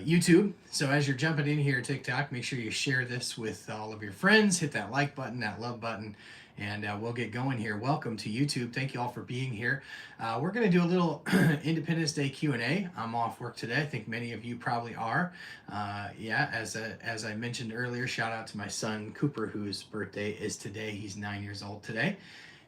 YouTube. So as you're jumping in here, TikTok, make sure you share this with all of your friends. Hit that like button, that love button, and we'll get going here. Welcome to YouTube. Thank you all for being here. We're going to do a little Independence Day Q&A. I'm off work today. I think many of you probably are. Yeah, as I mentioned earlier, shout out to my son Cooper, whose birthday is today. He's 9 years old today.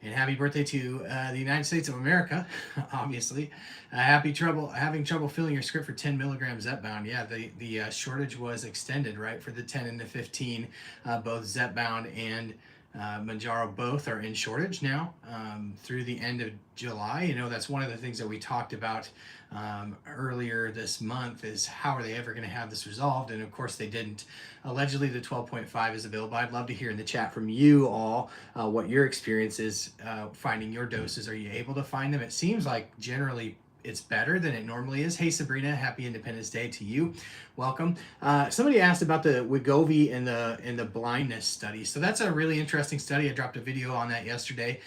And happy birthday to the United States of America, obviously. Having trouble filling your script for 10 milligrams Zepbound. Yeah, the shortage was extended, right, for the 10 and the 15. Both Zepbound and Mounjaro both are in shortage now through the end of July. You know, that's one of the things that we talked about earlier this month is how are they ever going to have this resolved? And of course they didn't. Allegedly the 12.5 is available. I'd love to hear in the chat from you all what your experience is finding your doses. Are you able to find them? It seems like generally it's better than it normally is. Hey Sabrina, happy Independence Day to you. Welcome. Somebody asked about the Wegovy and the blindness study. So that's a really interesting study. I dropped a video on that yesterday.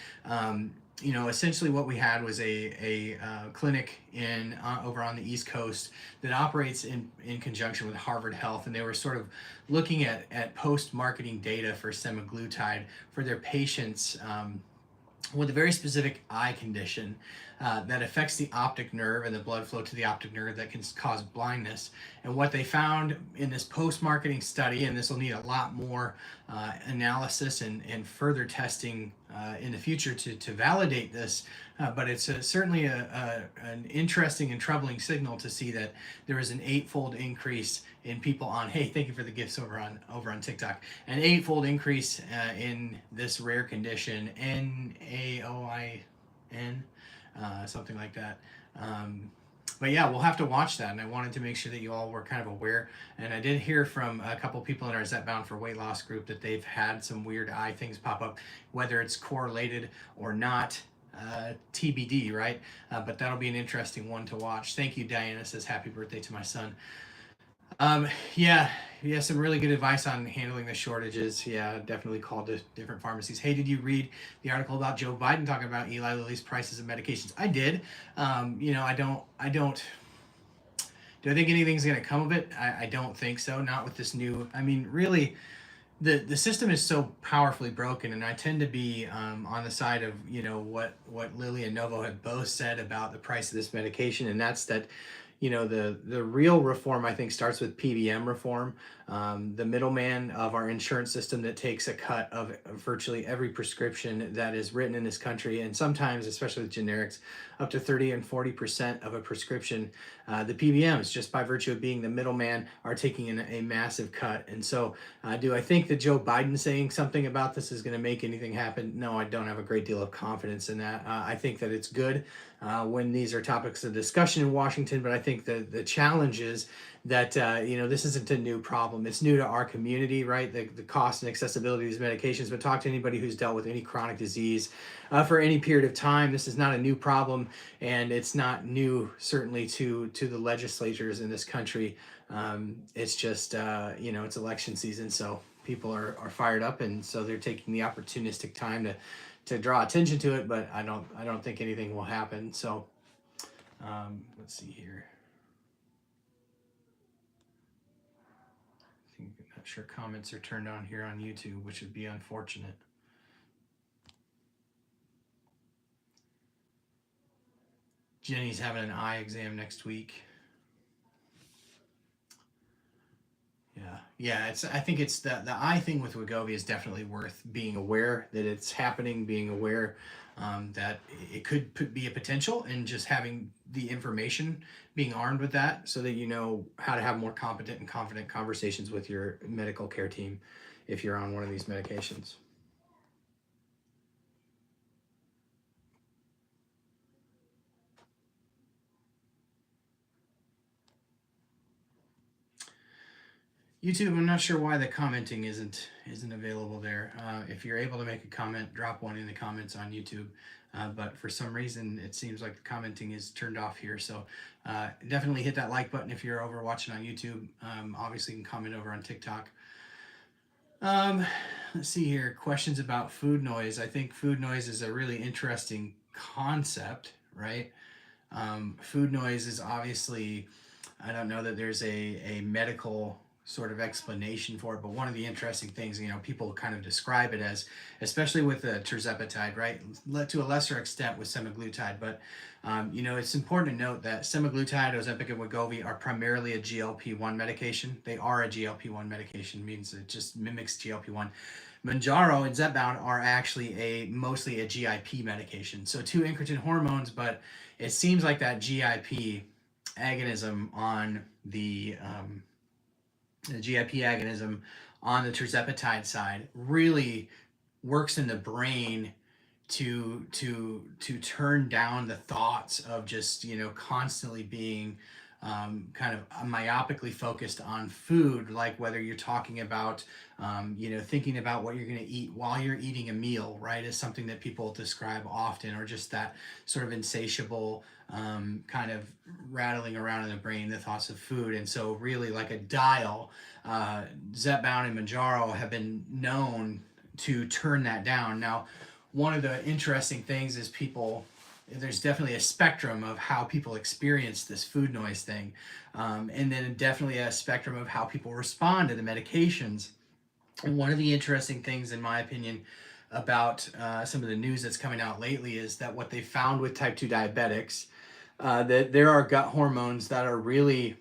You know, essentially what we had was a clinic in over on the East Coast that operates in conjunction with Harvard Health, and they were sort of looking at post-marketing data for semaglutide for their patients with a very specific eye condition that affects the optic nerve and the blood flow to the optic nerve that can cause blindness. And what they found in this post-marketing study, and this will need a lot more analysis and further testing in the future to validate this, but it's certainly an interesting and troubling signal to see that there is an 8-fold increase in people on, hey, thank you for the gifts over on TikTok, an 8-fold increase in this rare condition, NAOIN, something like that. But yeah, we'll have to watch that, and I wanted to make sure that you all were kind of aware. And I did hear from a couple people in our Zepbound for Weight Loss group that they've had some weird eye things pop up, whether it's correlated or not. TBD, right? But that'll be an interesting one to watch. Thank you, Diana says happy birthday to my son. Yeah, some really good advice on handling the shortages. Yeah, definitely called to different pharmacies. Hey, did you read the article about Joe Biden talking about Eli Lilly's prices of medications? I did. You know, I don't. Do I think anything's going to come of it? I don't think so. Not with this new. I mean, really, the system is so powerfully broken, and I tend to be on the side of, you know, what Lilly and Novo have both said about the price of this medication, and that's that, you know, the real reform, I think, starts with PBM reform. The middleman of our insurance system that takes a cut of virtually every prescription that is written in this country, and sometimes, especially with generics, up to 30 and 40% of a prescription. The PBMs, just by virtue of being the middleman, are taking in a massive cut. And so do I think that Joe Biden saying something about this is going to make anything happen? No, I don't have a great deal of confidence in that. I think that it's good when these are topics of discussion in Washington, but I think the challenge is that, you know, this isn't a new problem. It's new to our community, right? The cost and accessibility of these medications, but talk to anybody who's dealt with any chronic disease for any period of time. This is not a new problem, and it's not new, certainly, to the legislatures in this country. It's just, you know, it's election season, so people are fired up, and so they're taking the opportunistic time to draw attention to it, but I don't think anything will happen. So let's see here. I'm not sure comments are turned on here on YouTube, which would be unfortunate. Jenny's having an eye exam next week. Yeah, I think it's the eye thing with Wegovy is definitely worth being aware that it's happening, being aware that it could be a potential, and just having the information, being armed with that, so that you know how to have more competent and confident conversations with your medical care team if you're on one of these medications. YouTube, I'm not sure why the commenting isn't available there. If you're able to make a comment, drop one in the comments on YouTube. But for some reason, it seems like the commenting is turned off here. So definitely hit that like button if you're over watching on YouTube. Obviously, you can comment over on TikTok. Let's see here. Questions about food noise. I think food noise is a really interesting concept, right? Food noise is obviously I don't know that there's a medical sort of explanation for it, but one of the interesting things, people kind of describe it as, especially with the Tirzepatide, right, to a lesser extent with semaglutide, but it's important to note that semaglutide, Ozempic, and Wegovy are primarily a GLP-1 medication. They are a GLP-1 medication, means it just mimics GLP-1. Mounjaro and Zepbound are actually mostly a GIP medication. So two incretin hormones, but it seems like that GIP agonism on the GIP agonism on the Tirzepatide side really works in the brain to turn down the thoughts of just constantly being kind of myopically focused on food, like whether you're talking about thinking about what you're going to eat while you're eating a meal, right, is something that people describe often, or just that sort of insatiable kind of rattling around in the brain, the thoughts of food. And so really like a dial, Zepbound and Mounjaro have been known to turn that down. Now, one of the interesting things is there's definitely a spectrum of how people experience this food noise thing, and then definitely a spectrum of how people respond to the medications. And one of the interesting things, in my opinion, about some of the news that's coming out lately is that what they found with type 2 diabetics, that there are gut hormones that are really,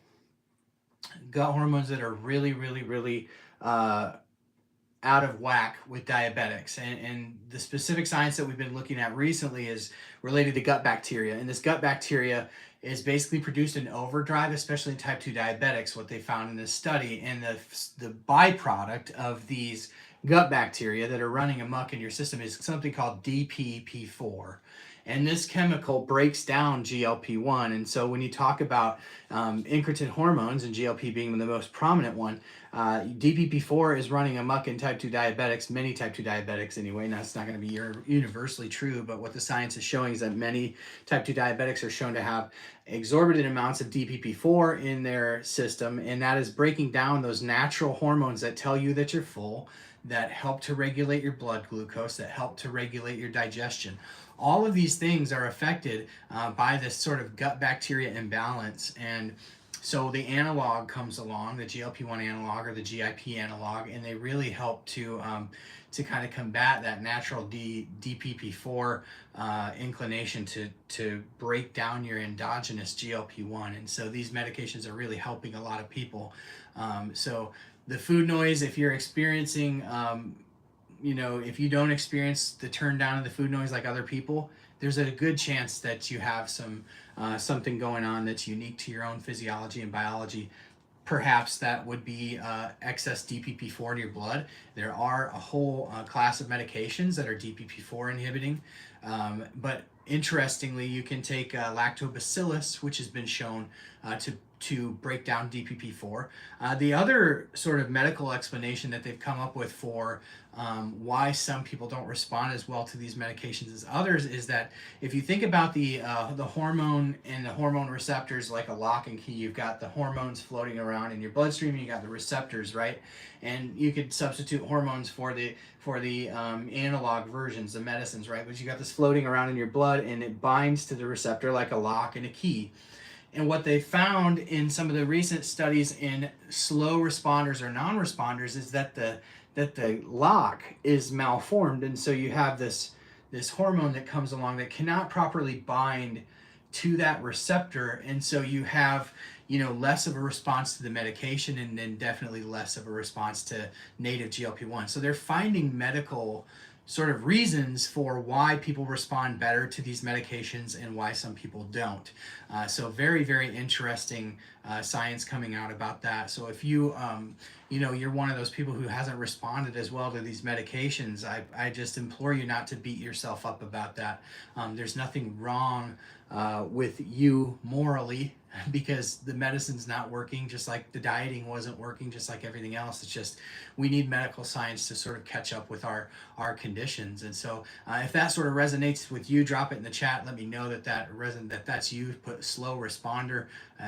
really, really out of whack with diabetics. And the specific science that we've been looking at recently is related to gut bacteria. And this gut bacteria is basically produced in overdrive, especially in type 2 diabetics, what they found in this study. And the byproduct of these gut bacteria that are running amok in your system is something called DPP4. And this chemical breaks down GLP-1. And so when you talk about incretin hormones, and GLP being the most prominent one, DPP4 is running amok in type 2 diabetics, many type 2 diabetics anyway. Now, it's not going to be universally true, but what the science is showing is that many type 2 diabetics are shown to have exorbitant amounts of DPP4 in their system, and that is breaking down those natural hormones that tell you that you're full, that help to regulate your blood glucose, that help to regulate your digestion. All of these things are affected by this sort of gut bacteria imbalance. And so the analog comes along, the GLP-1 analog or the GIP analog, and they really help to kind of combat that natural DPP4 inclination to break down your endogenous GLP-1. And so these medications are really helping a lot of people. So the food noise, if you're experiencing if you don't experience the turn down of the food noise like other people, there's a good chance that you have something going on that's unique to your own physiology and biology. Perhaps that would be excess DPP4 in your blood. There are a whole class of medications that are DPP4 inhibiting, but interestingly, you can take lactobacillus, which has been shown to break down DPP4. The other sort of medical explanation that they've come up with for why some people don't respond as well to these medications as others is that if you think about the hormone and the hormone receptors like a lock and key, you've got the hormones floating around in your bloodstream, and you got the receptors, right? And you could substitute hormones for the analog versions, the medicines, right? But you got this floating around in your blood, and it binds to the receptor like a lock and a key. And what they found in some of the recent studies in slow responders or non-responders is that the lock is malformed, and so you have this hormone that comes along that cannot properly bind to that receptor, and so you have less of a response to the medication, and then definitely less of a response to native GLP-1. So they're finding medical sort of reasons for why people respond better to these medications and why some people don't. So very, very interesting science coming out about that. So if you're one of those people who hasn't responded as well to these medications, I just implore you not to beat yourself up about that. There's nothing wrong with you morally, because the medicine's not working, just like the dieting wasn't working, just like everything else. It's just we need medical science to sort of catch up with our conditions. And so if that sort of resonates with you, drop it in the chat. Let me know that's you. Put slow responder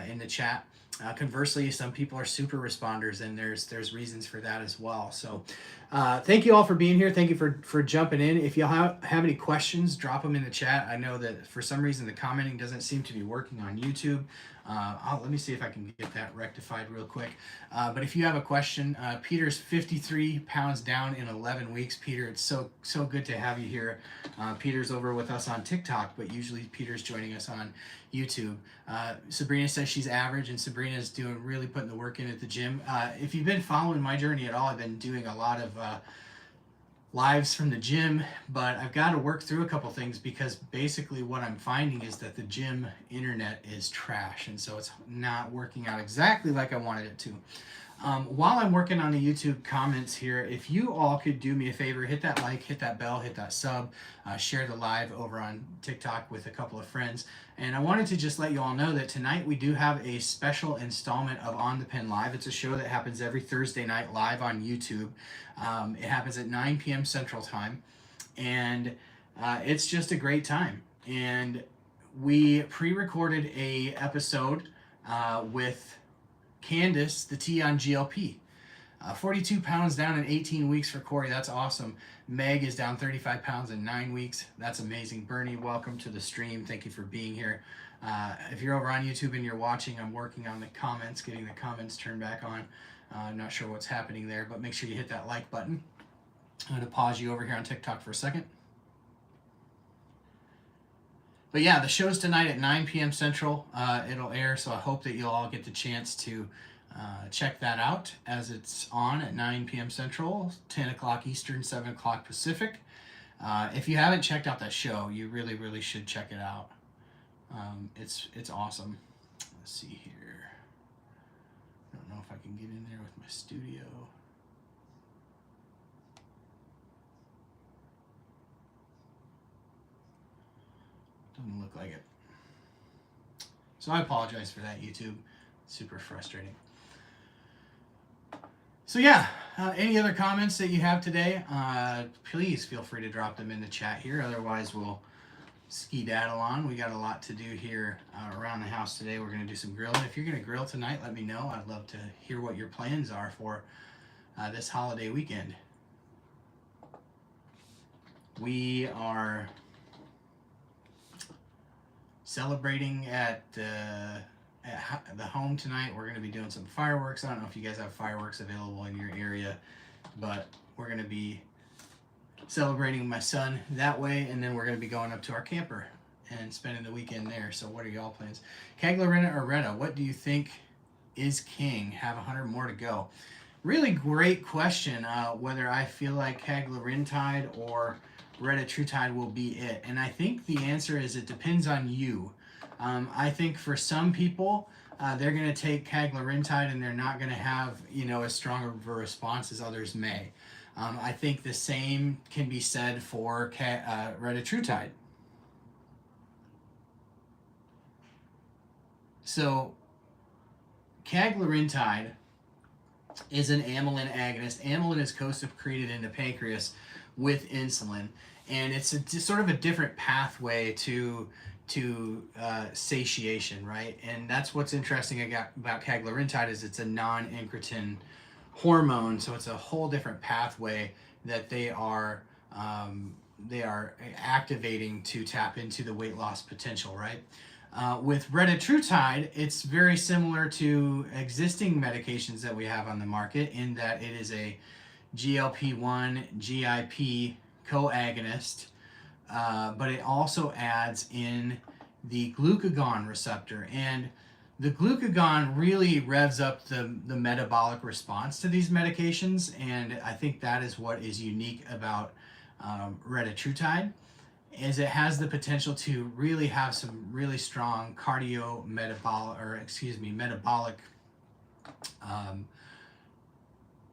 in the chat. Conversely, some people are super responders, and there's reasons for that as well. So Thank you all for being here. Thank you for jumping in. If you have any questions, drop them in the chat. I know that for some reason the commenting doesn't seem to be working on YouTube. Let me see if I can get that rectified real quick. But if you have a question, Peter's 53 pounds down in 11 weeks. Peter, it's so good to have you here. Peter's over with us on TikTok, but usually Peter's joining us on YouTube. Sabrina says she's average, and Sabrina's really putting the work in at the gym. If you've been following my journey at all, I've been doing a lot of lives from the gym, but I've got to work through a couple things because basically what I'm finding is that the gym internet is trash, and so it's not working out exactly like I wanted it to. While I'm working on the YouTube comments here, if you all could do me a favor, hit that like, hit that bell, hit that sub, share the live over on TikTok with a couple of friends. And I wanted to just let you all know that tonight we do have a special installment of On the Pen Live. It's a show that happens every Thursday night live on YouTube. It happens at 9 p.m. Central Time, and it's just a great time. And we pre-recorded a episode with Candace, the T on GLP. 42 pounds down in 18 weeks for Corey. That's awesome. Meg is down 35 pounds in 9 weeks. That's amazing. Bernie, welcome to the stream. Thank you for being here. If you're over on YouTube and you're watching, I'm working on the comments, getting the comments turned back on. I'm not sure what's happening there, but make sure you hit that like button. I'm going to pause you over here on TikTok for a second. But yeah, the show's tonight at 9 p.m. Central. It'll air, so I hope that you'll all get the chance to check that out as it's on at 9 p.m. Central, 10 o'clock Eastern, 7 o'clock Pacific. If you haven't checked out that show, you really, really should check it out. It's awesome. Let's see here. I don't know if I can get in there with my studio. Doesn't look like it. So I apologize for that, YouTube. Super frustrating. So yeah, any other comments that you have today, please feel free to drop them in the chat here. Otherwise, we'll skedaddle on. We got a lot to do here around the house today. We're going to do some grilling. If you're going to grill tonight, let me know. I'd love to hear what your plans are for this holiday weekend. We are celebrating at the home tonight. We're going to be doing some fireworks. I don't know if you guys have fireworks available in your area, but we're going to be celebrating my son that way, and then we're going to be going up to our camper and spending the weekend there. So what are y'all plans? Caglarina or Retta, what do you think is king? Have 100 more to go. Really great question, whether I feel like Caglarintide or Retatrutide will be it. And I think the answer is it depends on you. I think for some people, they're going to take Caglarintide and they're not going to have, as strong of a response as others may. I think the same can be said for Retatrutide. So Caglarintide is an amylin agonist. Amylin is co-secreted in the pancreas with insulin, and it's sort of a different pathway to satiation, right? And that's what's interesting about Caglarintide is it's a non-incretin hormone, so it's a whole different pathway that they are activating to tap into the weight loss potential, right? With Retatrutide, it's very similar to existing medications that we have on the market in that it is a GLP-1 GIP co-agonist, but it also adds in the glucagon receptor, and the glucagon really revs up the metabolic response to these medications, and I think that is what is unique about Retatrutide, is it has the potential to really have some really strong metabolic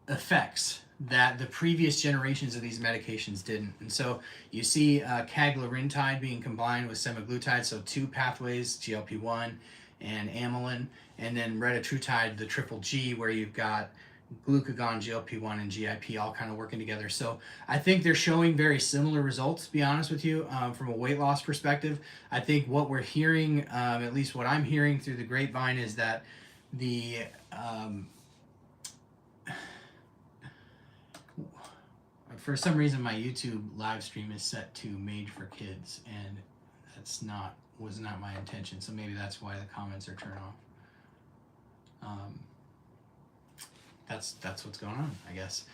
effects that the previous generations of these medications didn't. And so you see Caglarintide being combined with semaglutide, so two pathways, GLP-1 and amylin, and then Retatrutide, the triple G, where you've got glucagon, GLP-1, and GIP all kind of working together. So I think they're showing very similar results, to be honest with you, from a weight loss perspective. I think what we're hearing, at least what I'm hearing through the grapevine, is that for some reason my YouTube live stream is set to made for kids, and was not my intention. So maybe that's why the comments are turned off. That's what's going on, I guess.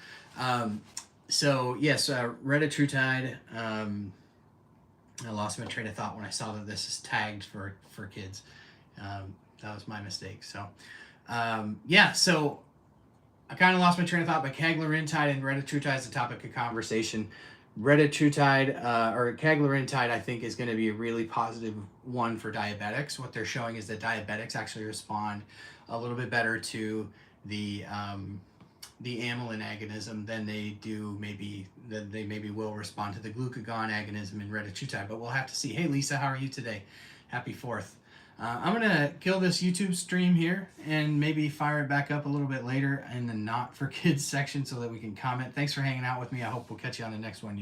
So yes, Retatrutide. I lost my train of thought when I saw that this is tagged for kids. That was my mistake. So yeah, so I kind of lost my train of thought, but cagrilintide and retatrutide is the topic of conversation. Retatrutide or cagrilintide, I think, is going to be a really positive one for diabetics. What they're showing is that diabetics actually respond a little bit better to the amylin agonism than they do they maybe will respond to the glucagon agonism in retatrutide. But we'll have to see. Hey Lisa, how are you today? Happy 4th. I'm gonna kill this YouTube stream here and maybe fire it back up a little bit later in the not for kids section so that we can comment. Thanks for hanging out with me. I hope we'll catch you on the next one, YouTube.